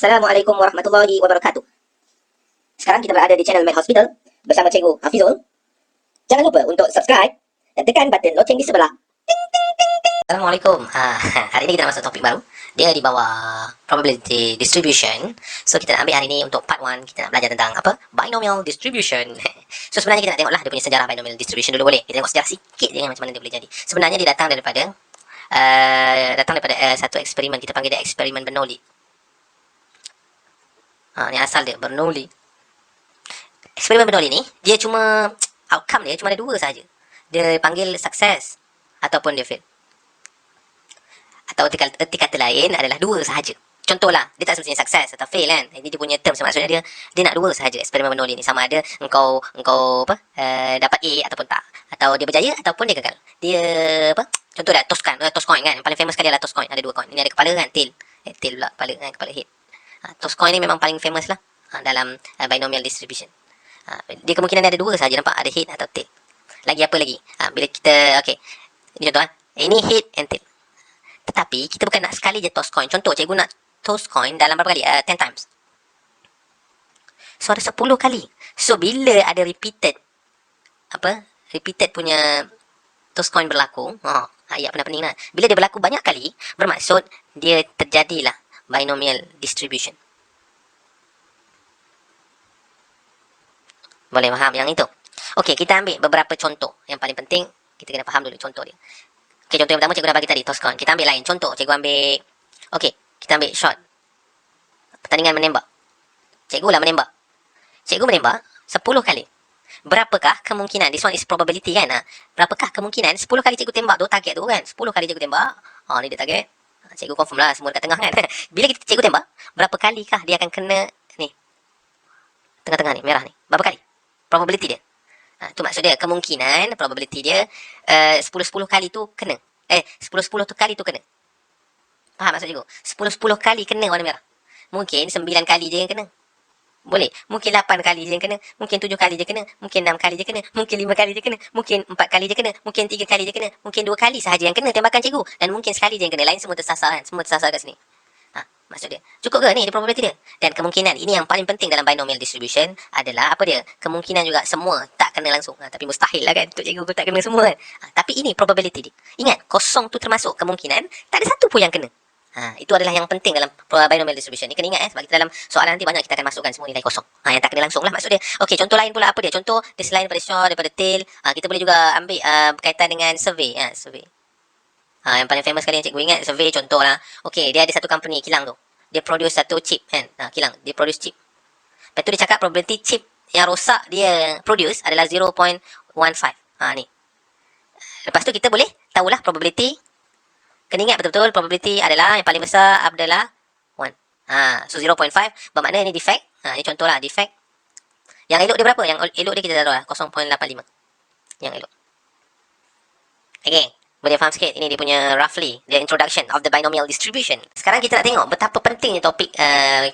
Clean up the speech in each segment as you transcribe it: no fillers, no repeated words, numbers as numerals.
Assalamualaikum warahmatullahi wabarakatuh. Sekarang kita berada di channel Med Hospital bersama Cikgu Hafizul. Jangan lupa untuk subscribe dan tekan button loceng di sebelah. Assalamualaikum. Hari ini kita masuk topik baru. Dia di bawah probability distribution. So kita nak ambil hari ini untuk part 1. Kita nak belajar tentang apa? Binomial distribution. So sebenarnya kita nak tengoklah dia punya sejarah binomial distribution dulu, boleh? Kita tengok sejarah sikit je macam mana dia boleh jadi. Sebenarnya dia datang daripada satu eksperimen, kita panggil dia eksperimen Bernoulli. Ni asal dia Bernoulli. Eksperimen Bernoulli ni dia cuma outcome dia cuma ada dua saja. Dia panggil sukses ataupun dia fail. Atau erti kata lain adalah dua sahaja. Contohlah, dia tak semestinya sukses atau fail kan. Ini dia punya term, maksudnya dia nak dua sahaja eksperimen Bernoulli ni. Sama ada engkau dapat A ataupun tak, atau dia berjaya ataupun dia gagal. Dia contoh dah toss coin kan. Yang paling famous sekali adalah toss coin. Ada dua coin. Ini ada kepala kan, tail pula, kepala kan, kepala head. Toss coin ni memang paling famous lah dalam binomial distribution. Dia kemungkinan dia ada dua sahaja, nampak, ada head atau tail. Lagi apa lagi? Bila kita ini contoh ini head and tail. Tetapi kita bukan nak sekali je toss coin. Contoh, cikgu nak toss coin dalam berapa kali? 10 times. So ada 10 kali. So bila ada repeated punya toss coin berlaku, ayat pening lah. Bila dia berlaku banyak kali, bermaksud dia terjadilah binomial distribution. Boleh faham yang itu? Okey, kita ambil beberapa contoh. Yang paling penting kita kena faham dulu contoh dia. Okey, contoh yang pertama cikgu dah bagi tadi, toss coin. Kita ambil lain. Contoh, cikgu ambil, okey, kita ambil shot. Pertandingan menembak. Cikgu lah menembak. Cikgu menembak 10 kali. Berapakah kemungkinan? This one is probability kan? Berapakah kemungkinan 10 kali cikgu tembak tu, target tu kan? 10 kali cikgu tembak. Ni dia target. Cikgu confirm lah semua dekat tengah kan? Bila cikgu tembak, berapa kalikah dia akan kena ni? Tengah-tengah ni, merah ni. Berapa kali? Probability dia. Itu maksud dia, kemungkinan probability dia 10-10 kali tu kena. 10-10 tu kali tu kena. Faham maksud cikgu? 10-10 kali kena warna merah. Mungkin 9 kali je yang kena. Boleh. Mungkin 8 kali je yang kena. Mungkin 7 kali je kena. Mungkin 6 kali je kena. Mungkin 5 kali je kena. Mungkin 4 kali je kena. Mungkin 3 kali je kena. Mungkin 2 kali sahaja yang kena tembakan cikgu. Dan mungkin sekali je yang kena. Lain semua tersasar kan. Semua tersasar kat sini. Maksud dia, cukup ke ni dia probability dia? Dan kemungkinan, ini yang paling penting dalam binomial distribution adalah apa dia? Kemungkinan juga semua tak kena langsung. Tapi mustahil lah kan untuk cikgu tak kena semua kan. Tapi ini probability dia. Ingat, kosong tu termasuk kemungkinan tak ada satu pun yang kena. Itu adalah yang penting dalam binomial distribution ni. Kena ingat sebab kita dalam soalan nanti banyak kita akan masukkan semua nilai kosong. Yang tak kena langsung lah maksud dia. Okey, contoh lain pula apa dia? Contoh dia selain daripada short, daripada tail, kita boleh juga ambil berkaitan dengan survey. Survey. Yang paling famous sekali yang cikgu ingat, survey contoh lah. Okey, dia ada satu company, kilang tu. Dia produce satu chip kan. Kilang, dia produce chip. Lepas tu dia cakap probability chip yang rosak dia produce adalah 0.15. Ni. Lepas tu kita boleh tahulah probability. Kena ingat betul-betul probability adalah yang paling besar adalah 1. So 0.5 bermakna ni defect. Ni contoh lah defect. Yang elok dia berapa? Yang elok dia kita tahu lah 0.85. Yang elok. Okay. Boleh faham sikit? Ini dia punya roughly the introduction of the binomial distribution. Sekarang kita nak tengok betapa pentingnya topik.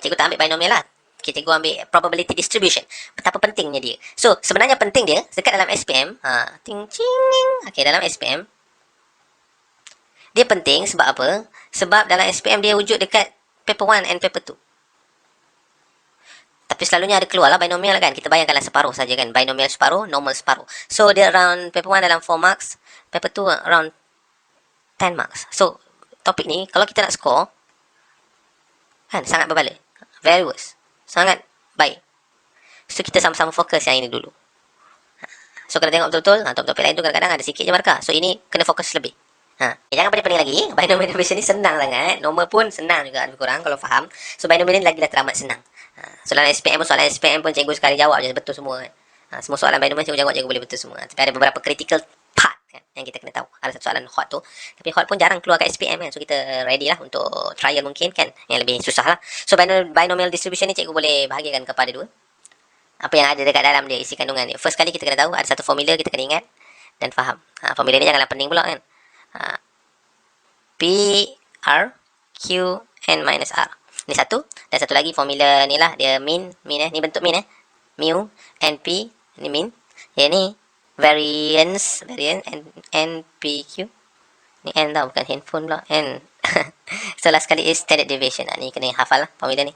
Cikgu tak ambil binomial lah. Cikgu ambil probability distribution. Betapa pentingnya dia. So sebenarnya penting dia dekat dalam SPM. Okay, dalam SPM dia penting sebab apa? Sebab dalam SPM dia wujud dekat paper 1 and paper 2. Tapi selalunya ada keluar lah binomial kan. Kita bayangkanlah separuh saja kan. Binomial separuh, normal separuh. So dia around paper 1 dalam 4 marks. Paper 2 around 10 marks. So topik ni kalau kita nak score kan sangat berbalik. Very worse. Sangat baik. So kita sama-sama fokus yang ini dulu. So kena tengok betul-betul. Topik-topik lain tu kadang-kadang ada sikit je markah. So ini kena fokus lebih. Jangan pening-pening lagi. Binomial distribution ni senang sangat. Normal pun senang juga lebih kurang kalau faham. So binomial ni lagi dah teramat senang. Soalan SPM pun cikgu sekali jawab je betul semua kan. Semua soalan binomial cikgu jawab, cikgu boleh betul semua. Tapi ada beberapa critical part kan, yang kita kena tahu. Ada satu soalan hot tu. Tapi hot pun jarang keluar kat SPM kan. So kita ready lah untuk trial mungkin kan. Yang lebih susah lah. So binomial distribution ni cikgu boleh bahagikan kepada dua. Apa yang ada dekat dalam dia, isi kandungan dia. First kali kita kena tahu ada satu formula kita kena ingat dan faham. Formula ni janganlah pening pula kan. P, R, Q, N minus R. Ni satu. Dan satu lagi formula ni lah. Dia mean ni bentuk mean mu, NP, ni mean. Yang ni variance, NPQ. Ni N tau, bukan handphone pula. N. So last kali is standard deviation. Ni kena hafal lah formula ni.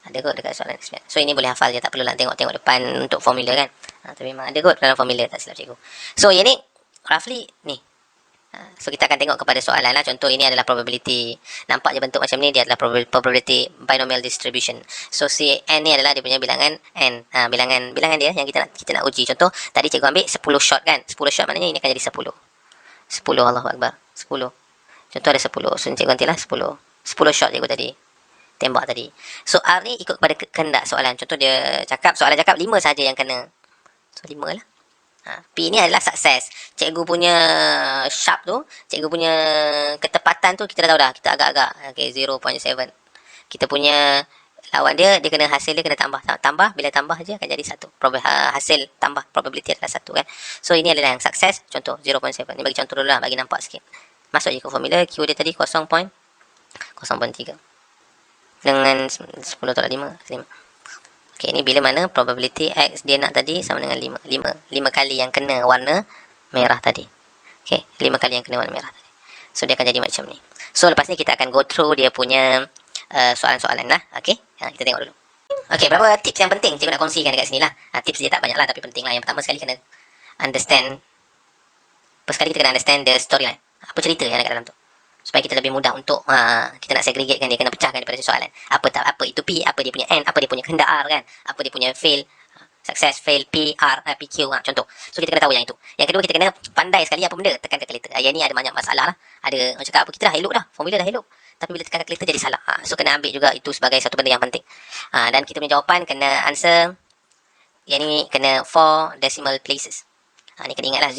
Ada kot dekat soalan SPM. So ini boleh hafal je, tak perlu nak tengok-tengok depan untuk formula kan. Tapi memang ada kot dalam formula, tak silap cikgu. So yang ni roughly ni. So kita akan tengok kepada soalan lah. Contoh ini adalah probability. Nampak je bentuk macam ni, dia adalah probability binomial distribution. So si n ni adalah dia punya bilangan n. Bilangan dia yang kita nak uji. Contoh tadi cikgu ambil 10 shot kan. 10 shot maknanya ini akan jadi 10. 10, Allahu Akbar. 10. Contoh ada 10. So cikgu nantilah 10. 10 shot cikgu tadi. Tembak tadi. So R ni ikut kepada kehendak soalan. Contoh dia cakap, soalan cakap 5 saja yang kena. So 5 lah. P ni adalah sukses. Cikgu punya sharp tu, cikgu punya ketepatan tu kita dah tahu dah. Kita agak-agak. Okay, 0.7. Kita punya lawan dia kena hasil dia kena tambah. Tambah, bila tambah je akan jadi 1. Hasil tambah probability adalah 1 kan. So ini adalah yang sukses. Contoh 0.7. Ni bagi contoh dulu lah, bagi nampak sikit. Masuk je ke formula. Q dia tadi 0.3. Dengan 10 tolak 5. Okay, ni bila mana probability X dia nak tadi sama dengan 5. 5 kali yang kena warna merah tadi. Okay, 5 kali yang kena warna merah tadi. So, dia akan jadi macam ni. So, lepas ni kita akan go through dia punya soalan-soalan lah. Okay, kita tengok dulu. Okay, berapa tips yang penting cikgu nak kongsikan dekat sini lah. Tips dia tak banyak lah, tapi penting lah. Yang pertama sekali kena understand. First sekali kita kena understand the storyline. Apa cerita yang ada kat dalam tu. Supaya kita lebih mudah untuk kita nak segregatekan dia, kena pecahkan daripada soalan. Apa itu P, apa dia punya N, apa dia punya kehendak R kan, apa dia punya fail, success, fail, P, R, PQ contoh. So kita kena tahu yang itu. Yang kedua kita kena pandai sekali apa benda, tekan calculator. Yang ni ada banyak masalah lah. Ada orang cakap apa, kita dah elok dah, formula dah elok, tapi bila tekan calculator jadi salah. So kena ambil juga itu sebagai satu benda yang penting. Dan kita punya jawapan kena answer, yang ni kena 4 decimal places. Ni kena ingatlah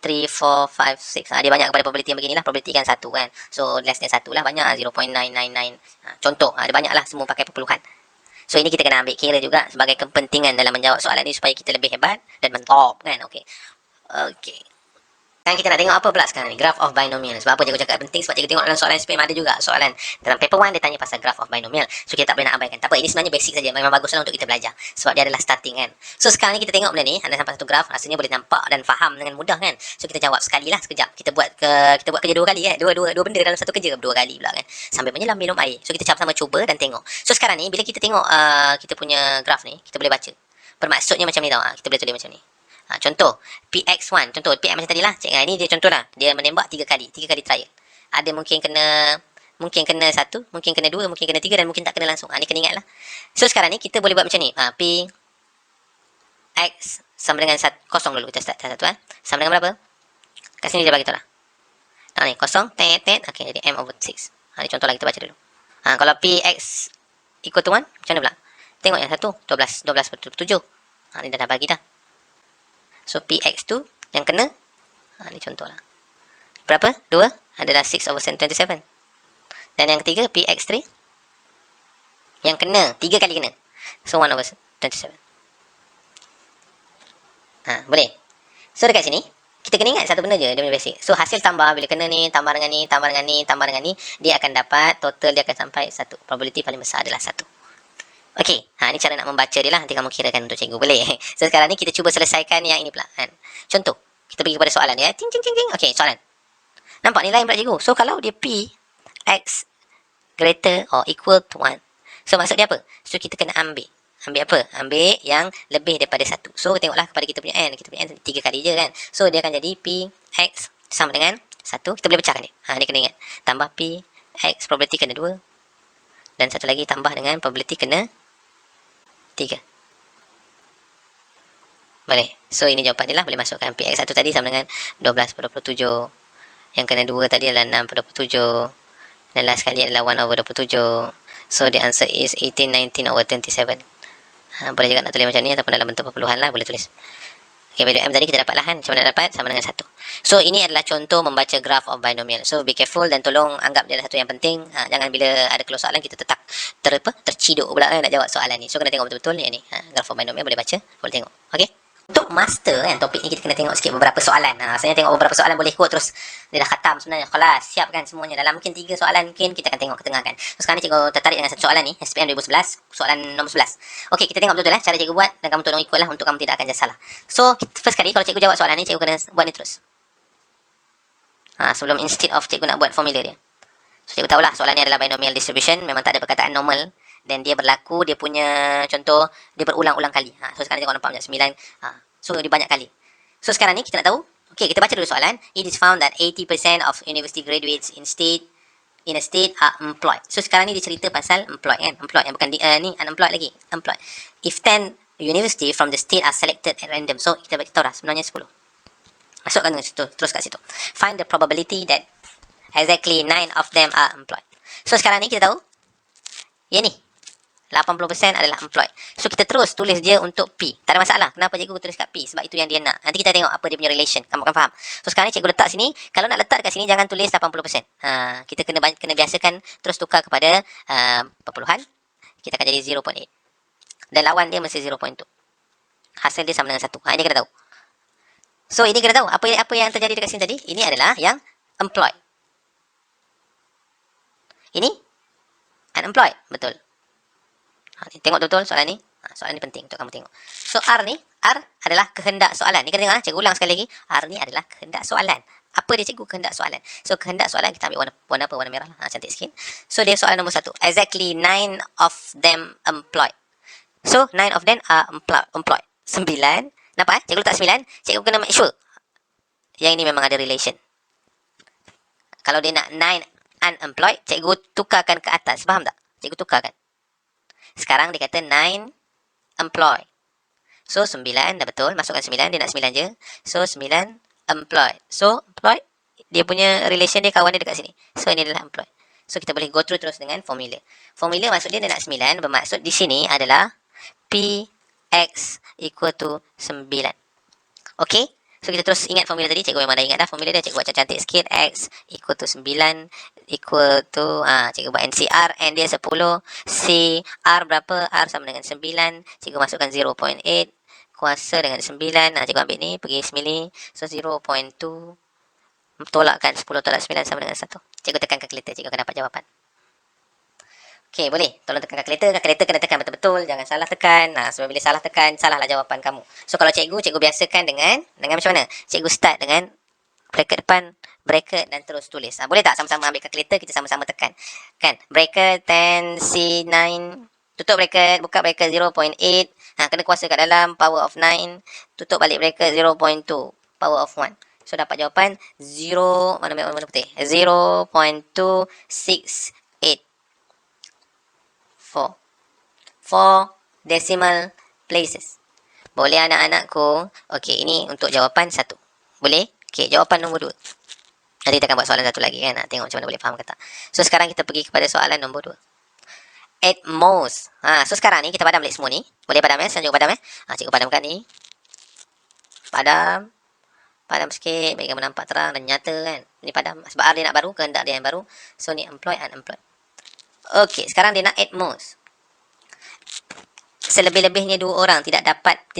0.3456. Dia banyak kepada probability yang beginilah. Probability kan 1 kan. So less than 1 lah banyak. 0.999. Contoh ada banyak lah, semua pakai perpuluhan. So ini kita kena ambil kira juga sebagai kepentingan dalam menjawab soalan ni supaya kita lebih hebat dan mentop kan. Okay. Sekarang kita nak tengok apa pula sekarang ni? Graph of binomial. Sebab apa cikgu cakap penting? Sebab cikgu tengok dalam soalan SPM ada juga soalan dalam paper 1 dia tanya pasal graph of binomial. So kita tak boleh nak abaikan. Tak apa, ini sebenarnya basic saja. Memang baguslah untuk kita belajar. Sebab dia adalah starting kan. So sekarang ni kita tengok benda ni, ada sampai satu graph, rasanya boleh nampak dan faham dengan mudah kan. So kita jawab sekali lah sekejap. Kita buat kerja 2 kali kan. Dua benda dalam satu kerja, 2 kali pula kan. Sambil menyelam minum air. So kita sama-sama cuba dan tengok. So sekarang ni bila kita tengok kita punya graph ni, kita boleh baca. Bermaksudnya macam ni tau. Kita boleh tulis macam ni. Contoh PX1, contoh PX macam tadi lah. Ini dia contoh lah. Dia menembak 3 kali trial. Ada mungkin kena 1, mungkin kena 2, mungkin kena 3 dan mungkin tak kena langsung. Ni kena ingat lah. So sekarang ni kita boleh buat macam ni. PX sama dengan 0 dulu. Kita start 1 sama dengan berapa? Kat sini dia bagi tahu lah. Ni 0 okay, jadi M/6. Ni contoh lah, kita baca dulu. Kalau PX equal to 1, macam mana pula? Tengok yang 1, 12/7. Ni dah bagi dah. So PX2 yang kena, ni contoh lah. Berapa? 2 adalah 6/27. Dan yang ketiga PX3 yang kena, 3 kali kena. So 1/27. Boleh. So dekat sini kita kena ingat satu benda je, dia punya basic. So hasil tambah bila kena ni, tambah dengan ni, tambah dengan ni, tambah dengan ni, dia akan dapat total, dia akan sampai 1. Probability paling besar adalah 1. Okey, ni cara nak membaca dia lah. Nanti kamu kirakan untuk cikgu, boleh? So sekarang ni kita cuba selesaikan yang ini pula kan. Contoh, kita pergi kepada soalan ya. Ting. Okey, soalan. Nampak ni lain pula cikgu. So kalau dia P X greater or equal to 1. So maksud dia apa? So kita kena ambil apa? Ambil yang lebih daripada 1. So tengoklah kepada kita punya N. Kita punya N 3 kali je kan. So dia akan jadi P X sama dengan 1. Kita boleh pecahkan dia. Dia kena ingat. Tambah P X probability kena 2. Dan satu lagi tambah dengan probability kena 3. Boleh. So ini jawapan dia lah. Boleh masukkan PX1 tadi sama dengan 12/27. Yang kena 2 tadi adalah 6/27. Dan last sekali adalah 1/27. So the answer is 18, 19/27. Boleh juga nak tulis macam ni ataupun dalam bentuk perpuluhan lah. Boleh tulis. Okay, value M tadi kita dapat lah kan. Macam mana dapat? Sama dengan 1. So ini adalah contoh membaca graph of binomial. So be careful dan tolong anggap dia adalah satu yang penting. Jangan bila ada keluar soalan kita terciduk pula nak jawab soalan ni. So kena tengok betul-betul ni. Graph of binomial boleh baca, boleh tengok. Okay. Untuk master kan topik ni kita kena tengok sikit beberapa soalan. Saya tengok beberapa soalan boleh ikut terus dia dah khatam sebenarnya. Kelas siap kan semuanya. Dalam mungkin 3 soalan mungkin kita akan tengok ke tengah kan. So sekarang ni cikgu tertarik dengan satu soalan ni, SPM 2011, soalan nombor 11. Okey, kita tengok betul-betul cara cikgu buat dan kamu tolong ikutlah untuk kamu tidak akan salah. So first kali kalau cikgu jawab soalan ni, cikgu kena buat ni terus. Sebelum instead of cikgu nak buat formula dia. So cikgu tahulah soalan ni adalah binomial distribution, memang tak ada perkataan normal Dan dia berlaku, dia punya contoh, dia berulang-ulang kali. So sekarang tengok nampak banyak 9. So dia banyak kali. So sekarang ni kita nak tahu. Okay, kita baca dulu soalan. It is found that 80% of university graduates in a state are employed. So sekarang ni dia cerita pasal employed kan. Employed yang bukan ni unemployed lagi. Employed. If 10 university from the state are selected at random. So kita tahu dah sebenarnya 10. Masukkan situ, terus kat situ. Find the probability that exactly 9 of them are employed. So sekarang ni kita tahu ya ni 80% adalah employed. So kita terus tulis je untuk P. Tak ada masalah. Kenapa cikgu tulis kat P? Sebab itu yang dia nak. Nanti kita tengok apa dia punya relation. Kamu akan faham. So sekarang ni cikgu letak sini. Kalau nak letak kat sini jangan tulis 80%. Kita kena biasakan terus tukar kepada perpuluhan. Kita akan jadi 0.8. Dan lawan dia mesti 0.2. Hasil dia sama dengan 1. Ini kita tahu. So ini kita tahu apa yang terjadi dekat sini tadi. Ini adalah yang employed. Ini unemployed. Betul. Tengok betul soalan ni. Soalan ni penting untuk kamu tengok. So R adalah kehendak soalan. Ni kita tengok cikgu ulang sekali lagi. R ni adalah kehendak soalan. Apa dia cikgu kehendak soalan? So kehendak soalan kita ambil warna apa? Warna merah lah. Cantik sikit. So dia soalan nombor 1. Exactly 9 of them employed. So 9 of them are employed. 9. Nampak cikgu letak 9. Cikgu kena make sure yang ini memang ada relation. Kalau dia nak 9 unemployed, cikgu tukarkan ke atas. Faham tak? Cikgu tukarkan. Sekarang dia kata 9 employed. So 9 dah betul. Masukkan 9. Dia nak 9 je. So 9 employed. So employed, dia punya relation dia, kawan dia dekat sini. So ini adalah employed. So kita boleh go through terus dengan formula. Formula maksud dia nak 9. Bermaksud di sini adalah Px equal to 9. Okay. So kita terus ingat formula tadi. Cikgu memang dah ingat dah formula dia. Cikgu buat cantik sikit. X equal to 9 equal to cikgu buat NCR. N dia 10. C R berapa? R sama dengan 9. Cikgu masukkan 0.8 kuasa dengan 9. Cikgu ambil ni pergi semili. So 0.2 tolakkan 10 tolak 9 sama dengan 1. Cikgu tekan kalkulator. Cikgu akan dapat jawapan. Okay, boleh. Tolong tekan kalkulator. Kalkulator kena tekan betul-betul. Jangan salah tekan. Sebab bila salah tekan, salahlah jawapan kamu. So, kalau cikgu biasakan dengan macam mana? Cikgu start dengan bracket depan, bracket dan terus tulis. Boleh tak sama-sama ambil kalkulator, kita sama-sama tekan. Kan? Bracket 10 C9. Tutup bracket, buka bracket 0.8. Kena kuasa kat dalam, power of 9. Tutup balik bracket 0.2, power of 1. So, dapat jawapan 0, mana putih? 0.268. 4 decimal places. Boleh anak-anakku? Okey, ini untuk jawapan 1. Boleh? Okey, jawapan nombor 2. Nanti kita akan buat soalan satu lagi kan. Tengok macam mana boleh faham ke tak. So sekarang kita pergi kepada soalan nombor 2. At most. So sekarang ni kita padam balik semua ni. Boleh padam Sekarang cikgu padam cikgu padamkan ni. Padam sikit bagi kamu nampak terang dan nyata kan. Ni padam sebab R dia nak baru, kehendak dia yang baru. So ni employed, unemployed. Okey, sekarang dia nak at most. Selebih-lebihnya 2 orang tidak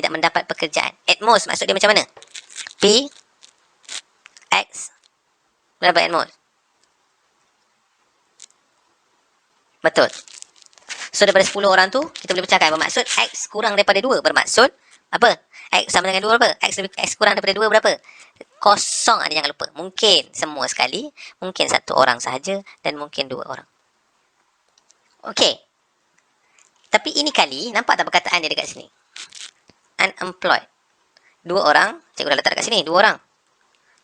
mendapat pekerjaan. At most maksud dia macam mana? P X berapa at most? Betul. So daripada 10 orang tu kita boleh pecahkan. Bermaksud X kurang daripada 2. Bermaksud apa? X sama dengan 2 berapa? X kurang daripada 2 berapa? Kosong. Jangan lupa. Mungkin semua sekali, mungkin 1 orang sahaja, dan mungkin 2 orang. Okey. Tapi ini kali, nampak tak perkataan dia dekat sini? Unemployed. 2 orang, cikgu dah letak dekat sini, 2 orang.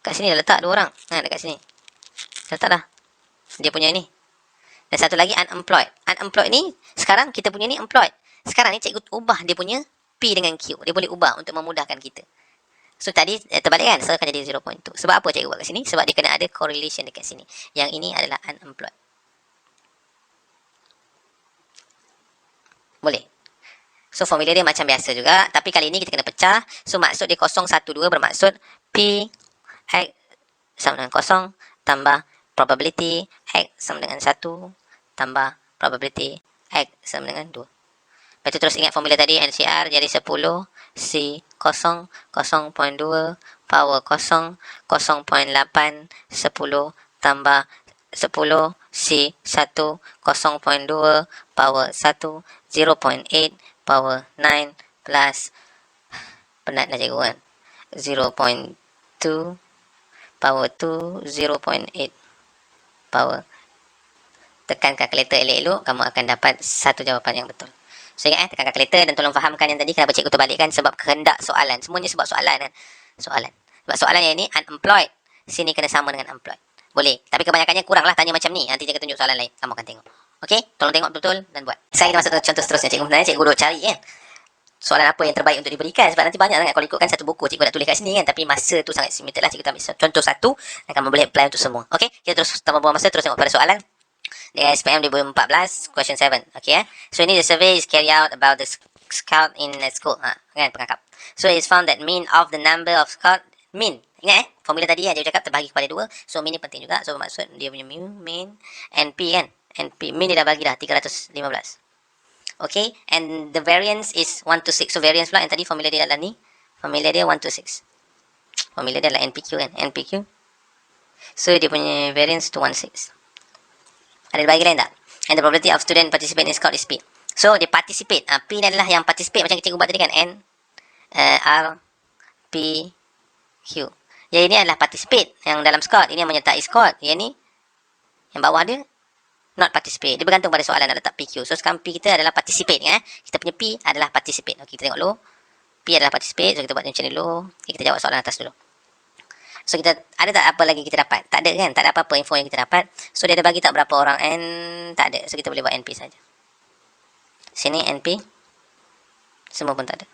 Kat sini dah letak 2 orang. Dekat sini. Letak dah. Dia punya ni. Dan satu lagi unemployed. Unemployed ni, sekarang kita punya ni employed. Sekarang ni cikgu ubah dia punya P dengan Q. Dia boleh ubah untuk memudahkan kita. So tadi terbalik kan? So akan jadi 0.2. Sebab apa cikgu buat kat sini? Sebab dia kena ada correlation dekat sini. Yang ini adalah unemployed. Boleh. So formula dia macam biasa juga. Tapi kali ini kita kena pecah. So maksud dia 012 bermaksud P X sama dengan 0 tambah probability X sama dengan 1 tambah probability X sama dengan 2. Lepas tu terus ingat formula tadi NCR jadi 10 C 0 0.2 power 0 0.8 10 tambah 10 C 1 0.2 power 1 0.8 power 9 plus penat nak cikgu kan 0.2 power 2 0.8 power tekan kalkulator elok-elok, kamu akan dapat satu jawapan yang betul. So ingat tekan kalkulator dan tolong fahamkan yang tadi kenapa cikgu terbalikkan, sebab kehendak soalan. Semuanya sebab soalan kan. Soalan. Sebab soalan yang ni unemployed, sini kena sama dengan employed. Boleh. Tapi kebanyakannya kurang lah tanya macam ni. Nanti cikgu tunjuk soalan lain. Kamu akan tengok. Okey? Tolong tengok betul dan buat. Sekarang kita masuk ke contoh seterusnya. Cikgu sebenarnya cikgu duk cari kan. Soalan apa yang terbaik untuk diberikan. Sebab nanti banyak sangat kalau ikutkan satu buku cikgu nak tulis kat sini kan. Tapi masa tu sangat limited lah. Cikgu ambil contoh satu dan kamu boleh apply untuk semua. Okey? Kita terus tanpa buang masa terus tengok pada soalan. Di SPM 2014, question 7. Okay, so ini the survey is carried out about the scout in a school. Kan, pengangkap. So it's found that mean of the number of scout, mean. Ingat formula tadi yang cikgu cakap terbagi kepada 2. So mean ni penting juga. So maksud dia punya mean, NP kan. NP, mean dia dah bagi dah 315. Okay, and the variance is 1 to 6. So variance pula yang tadi formula dia adalah ni. Formula dia 1 to 6. Formula dia adalah NPQ kan. NPQ. So dia punya variance to 1/6. Ada bagi lain tak? And the probability of student participate in scout is P. So, dia participate. P ni adalah yang participate macam cikgu buat tadi kan. N, R, P, Q. Yang ini adalah participate. Yang dalam scout. Ini yang menyertai scout. Yang ni, yang bawah dia, not participate. Dia bergantung pada soalan nak letak PQ. So, sekarang P kita adalah participate. Kita punya P adalah participate. Okay, kita tengok dulu. P adalah participate. So, kita buat macam ni dulu. Okay, kita jawab soalan atas dulu. So kita ada tak apa lagi kita dapat? Tak ada kan? Tak ada apa-apa info yang kita dapat. So dia ada bagi tak berapa orang N? Tak ada. So kita boleh buat NP saja. Sini NP. Semua pun tak ada.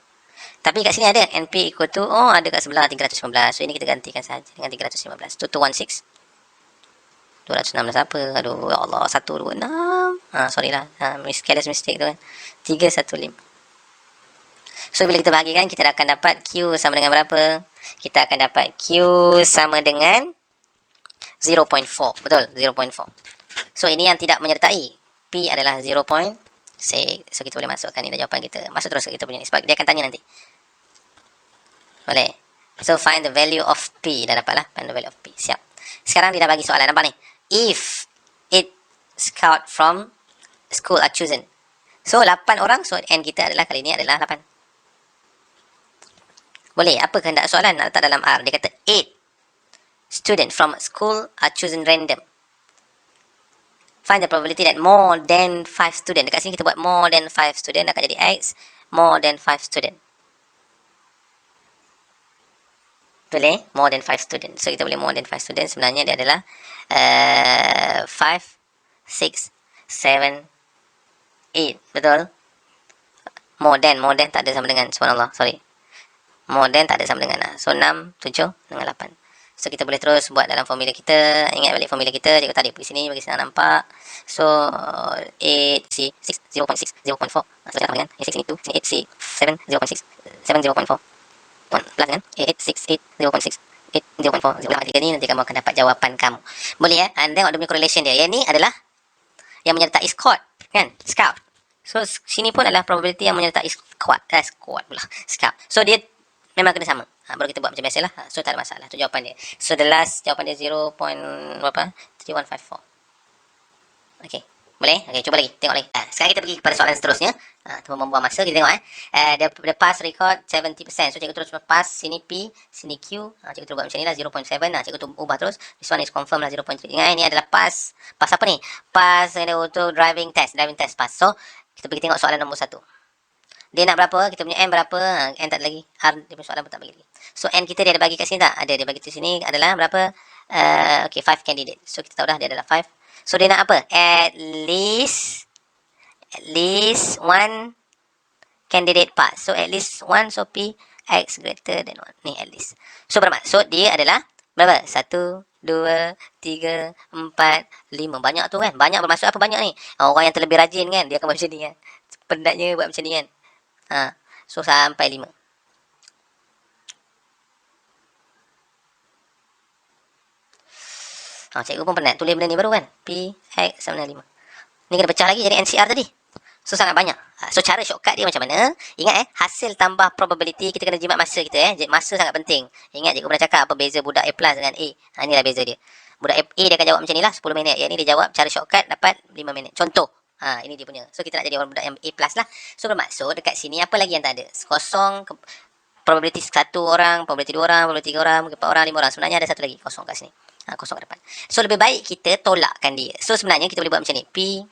Tapi kat sini ada NP equal to, oh ada kat sebelah 315. So ini kita gantikan saja dengan 315. 2216. 216 apa? Aduh ya Allah, 126. Sorry lah. Careless mistake tu kan. 315. So bila kita bahagikan, kita akan dapat Q sama dengan berapa? Kita akan dapat Q sama dengan 0.4. Betul? 0.4. So, ini yang tidak menyertai. P adalah 0.6. So, kita boleh masukkan ini jawapan kita. Masuk terus ke kita punya ni. Sebab dia akan tanya nanti. Boleh? So, find the value of P. Dah dapat lah. Find the value of P. Siap. Sekarang dia dah bagi soalan. Nampak ni? If it scout from school are chosen. So, 8 orang. So, N kita adalah kali ini adalah 8. Boleh, apa kehendak soalan nak letak dalam R? Dia kata 8 student from school are chosen random. Find the probability that more than 5 student. Dekat sini kita buat more than 5 student, akan jadi X, more than 5 student. Boleh, more than 5 student. So kita boleh more than 5 student, sebenarnya dia adalah 5, 6, 7, 8. Betul? More than tak ada sama dengan, subhanallah, sorry. More than tak ada sama dengan. So 6, 7 dengan 8. So kita boleh terus buat dalam formula kita. Ingat balik formula kita. Cikgu tadi pergi sini bagi senang nampak. So 8, C, 6, 0.6, 0.4. So kita dengan 6, sini 2, sini 8, C, 7, 0.6, 7, 0.4. Plus kan? 8, 6, 8, 0.6. 8, 0.4. 0.3 ni nanti kamu akan dapat jawapan kamu. Boleh ya? And tengok dia punya correlation dia. Yang ni adalah yang menyertai scout. Kan? Scout. So sini pun adalah probability yang menyertai scout. Scout pula. Scout. So dia memang kena sama. Baru kita buat macam biasa lah. So tak ada masalah. Tu jawapan dia. So the last jawapan dia 0.3154. Okay. Boleh? Okay, cuba lagi. Tengok lagi. Sekarang kita pergi kepada soalan seterusnya. Tu membuang masa. Kita tengok the pass record 70%. So cikgu terus pass. Sini P. Sini Q. Cikgu terus buat macam ni lah. 0.7. Cikgu tu ubah terus. This one is confirm lah 0.3. Ingat ini adalah pass. Pass apa ni? Pass untuk driving test. Driving test pass. So kita pergi tengok soalan nombor 1. Dia nak berapa? Kita punya N berapa? N tak ada lagi. R dia punya soalan pun tak bagi lagi. So N kita dia ada bagi kat sini tak? Ada. Dia bagi kat sini adalah berapa? Okay, 5 candidate. So kita tahu dah dia adalah 5. So dia nak apa? At least 1 candidate pass. So at least 1. So P X greater than 1. Ni at least. So bermaksud dia adalah berapa? 1, 2, 3, 4, 5. Banyak tu kan? Banyak bermaksud apa banyak ni? Orang yang terlebih rajin kan? Dia akan buat macam ni kan? Penatnya buat macam ni kan? So sampai 5. Cikgu pun penat tulis benda ni baru kan. P X sama dengan 5. Ni kena pecah lagi jadi NCR tadi. So sangat banyak. So cara shortcut dia macam mana? Ingat hasil tambah probability kita kena jimat masa kita Masa sangat penting. Ingat cikgu pernah cakap apa beza budak A+ dengan A. Inilah beza dia. Budak A dia akan jawab macam ni lah 10 minit. Yang ni dia jawab cara shortcut dapat 5 minit. Contoh. Ini dia punya. So kita nak jadi orang budak yang A+ lah. So bermaksud dekat sini apa lagi yang tak ada? Kosong, probability 1 orang, probability 2 orang, probability 3 orang, 4 orang, 5 orang. Sebenarnya ada satu lagi kosong kat sini. Kosong kat depan. So lebih baik kita tolakkan dia. So sebenarnya kita boleh buat macam ni. P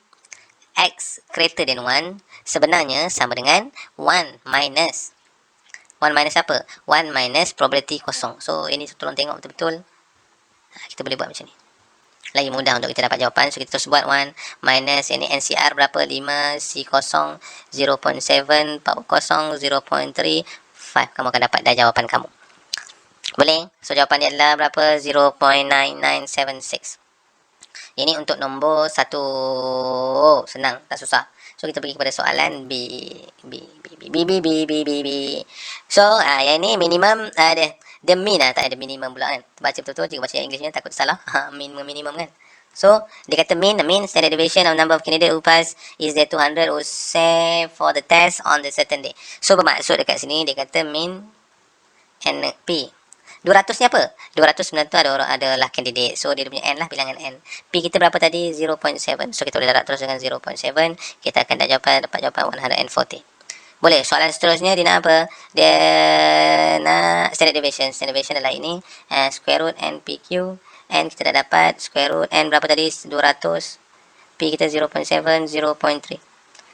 X greater than 1 sebenarnya sama dengan 1 minus apa? 1 minus probability kosong. So ini tolong tengok betul-betul. Kita boleh buat macam ni. Lagi mudah untuk kita dapat jawapan. So kita terus buat 1 minus ini NCR berapa? 5, C kosong 0.7, Power kosong 0.3, 5. Kamu akan dapat dah jawapan kamu. Boleh? So jawapan dia adalah berapa? 0.9976. Ini untuk nombor 1. Oh, senang, tak susah. So kita pergi kepada soalan B. So yang ni minimum the mean tak ada minimum pula kan. Baca betul-betul, jika baca yang Englishnya takut salah. Minimum kan. So dia kata the mean standard deviation of number of candidate who pass is there 200 who say for the test on the certain day. So bermaksud dekat sini dia kata mean NP. 200 ni apa? 200 sebenarnya tu adalah kandidat. So dia punya N lah, bilangan N. P kita berapa tadi? 0.7. So kita boleh darab terus dengan 0.7. Kita akan dapat jawapan 140. Boleh. Soalan seterusnya dia nak apa? Dia nak standard deviation. Standard deviation adalah ini. Square root NPQ. N kita dah dapat. Square root N berapa tadi? 200. P kita 0.7, 0.3.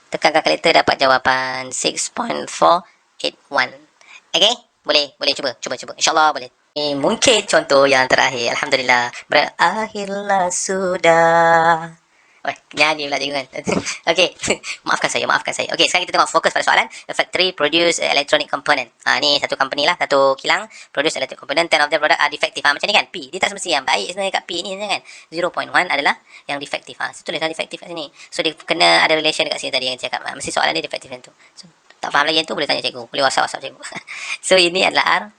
Tekan kalkulator dapat jawapan 6.481. Okay? Boleh cuba. InsyaAllah boleh. Mungkin contoh yang terakhir. Alhamdulillah. Berakhirlah sudah. Nyanyi pula cikgu kan. Okay. Maafkan saya. Okay, sekarang kita tengok fokus pada soalan. The factory produce electronic component. Ni satu company lah, satu kilang produce electronic component. 10 of the product are defective. Macam ni kan. P. Dia tak semestinya yang baik sebenarnya kat P ni kan. 0.1 adalah yang defektif. So tulislah defektif kat sini. So dia kena ada relation dekat sini tadi yang cakap. Mesti soalan dia defektif yang tu. So, tak faham lagi yang tu boleh tanya cikgu. Boleh WhatsApp cikgu. So ini adalah R.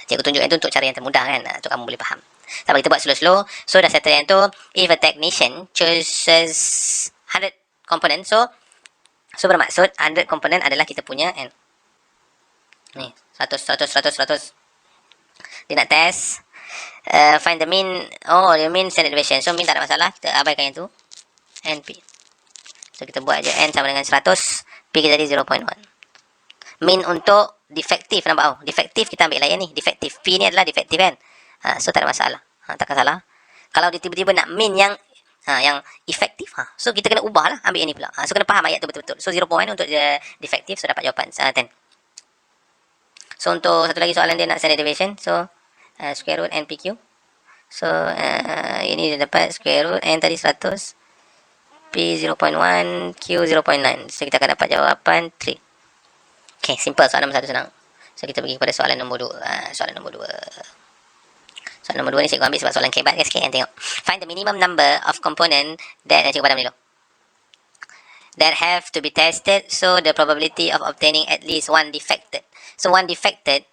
Cikgu tunjuk yang tu untuk cara yang termudah kan, untuk kamu boleh faham. Tapi kita buat slow-slow. So dah settle yang tu. If a technician chooses 100 component, so bermaksud 100 component adalah kita punya N. Ni 100. Dia nak test find the mean. Dia mean standard deviation. So mean tak ada masalah, kita abaikan yang tu. NP. So kita buat je N sama dengan 100. P kita tadi 0.1. Mean untuk defektif, nampak? Defektif kita ambil layan ni. Defektif. P ni adalah defektif kan. So tak ada masalah. Takkan salah. Kalau dia tiba-tiba nak mean yang efektif, so kita kena ubah lah. Ambil yang ni pula. So kena faham ayat tu betul-betul. So 0.1 untuk defektif. So dapat jawapan 10. So untuk satu lagi soalan dia nak standard deviation. So square root NPQ. So ini dia dapat square root N tadi 100. P 0.1, Q 0.9. So kita akan dapat jawapan 3. Okay, simple. Soalan nombor 1 senang. So kita pergi kepada soalan nombor 2. Soalan nombor 2 ni cikgu ambil sebab soalan kebat kan sikit kan, tengok. Find the minimum number of component that cikgu padam dulu. That have to be tested, so the probability of obtaining at least one defective. So one defective.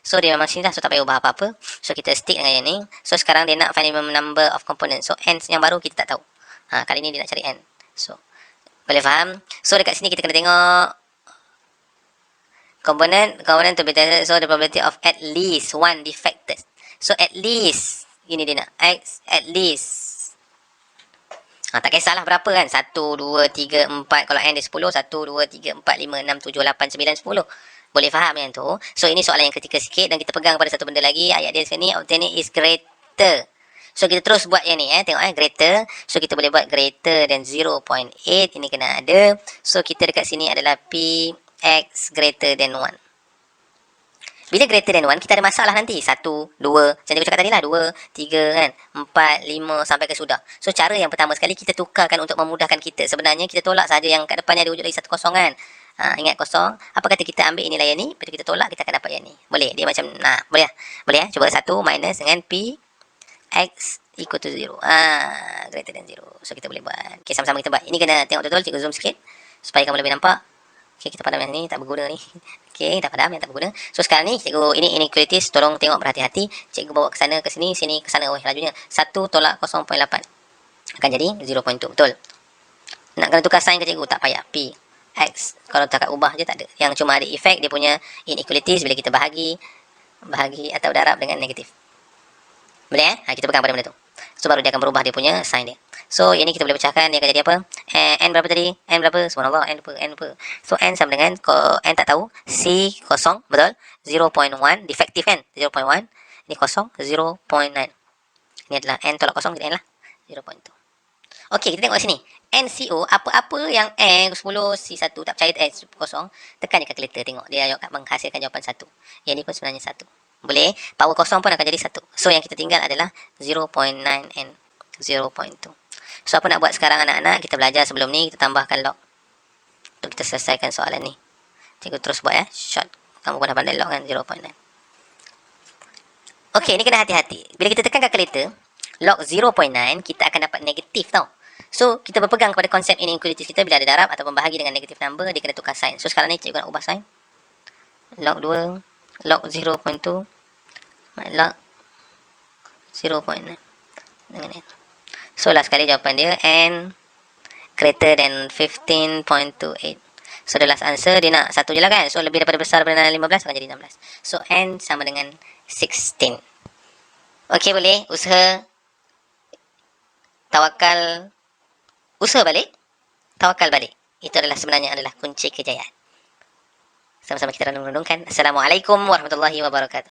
So dia memang sini dah, so tak payah ubah apa-apa. So kita stick dengan yang ni. So sekarang dia nak find the minimum number of component. So N yang baru kita tak tahu. Kali ni dia nak cari N. So boleh faham? So dekat sini kita kena tengok component to be tested, so the probability of at least one defected. So at least, ini dia nak X at least. Tak kisahlah berapa kan, 1, 2, 3, 4. Kalau N dia 10, 1, 2, 3, 4, 5, 6, 7, 8, 9, 10. Boleh faham yang tu? So ini soalan yang ketika sikit, dan kita pegang pada satu benda lagi. Ayat dia sini, obtaining is greater. So kita terus buat yang ni, tengok greater. So kita boleh buat greater than 0.8. Ini kena ada. So kita dekat sini adalah P X greater than 1. Bila greater than 1, kita ada masalah nanti. 1, 2, macam aku cakap tadi lah, 2, 3 kan, 4, 5 sampai ke sudah. So cara yang pertama sekali kita tukarkan untuk memudahkan kita. Sebenarnya kita tolak saja yang kat depannya ada wujud lagi 1 kosong kan. Ingat kosong. Apa kata kita ambil ini layan ni, lepas tu kita tolak, kita akan dapat yang ni. Boleh? Dia macam, boleh lah. Boleh ya? Cuba 1 minus dengan P X equal to 0. Greater than 0. So kita boleh buat. Okay, sama-sama kita buat. Ini kena tengok betul-betul. Cikgu zoom sikit supaya kamu lebih nampak. Okay, kita padam yang ni, tak berguna ni. Okay, dah padam yang tak berguna. So sekarang ni, cikgu, ini inequalities, tolong tengok berhati-hati. Cikgu bawa ke sana, ke sini, sini, ke sana. Lajunya 1 tolak 0.8. Akan jadi 0.2, betul. Nak kena tukar sign ke cikgu? Tak payah. P X. Kalau tak ubah je tak ada. Yang cuma ada efek, dia punya inequalities bila kita bahagi atau darab dengan negatif. Boleh kita pegang pada benda tu. So baru dia akan berubah dia punya sign dia. So ini kita boleh pecahkan, dia akan jadi apa? N berapa tadi? N berapa? Subhanallah, N lupa. So N sama dengan N tak tahu, C kosong, betul? 0.1 defektif kan? 0.1. Ini kosong, 0.9. Ini adalah N tolak kosong, jadi N lah. 0.2. Okey, kita tengok sini. NCO, apa-apa yang N 10, C1 tak percaya kosong, tekan je kalkulator tengok. Dia akan menghasilkan jawapan 1. Yang ni pun sebenarnya 1. Boleh, power kosong pun akan jadi 1. So, yang kita tinggal adalah 0.9 N 0.2. So, apa nak buat sekarang anak-anak? Kita belajar sebelum ni, kita tambahkan log. Untuk kita selesaikan soalan ni. Cikgu terus buat short. Kamu pun dah pandai log kan, 0.9. Okey, ni kena hati-hati. Bila kita tekan kalkulator, log 0.9, kita akan dapat negatif tau. So, kita berpegang kepada konsep inequalities kita bila ada darab atau bahagi dengan negatif number, dia kena tukar sign. So, sekarang ni cikgu nak ubah sign. Log 2, log 0.2, log 0.9 dengan N. So, last sekali jawapan dia N greater than 15.28. So, the last answer dia nak 1 je lah kan. So, lebih daripada besar daripada 15 akan jadi 16. So, N sama dengan 16. Okey, boleh? Usaha balik, tawakal balik. Itu adalah sebenarnya adalah kunci kejayaan. Sama-sama kita renung-renungkan. Assalamualaikum warahmatullahi wabarakatuh.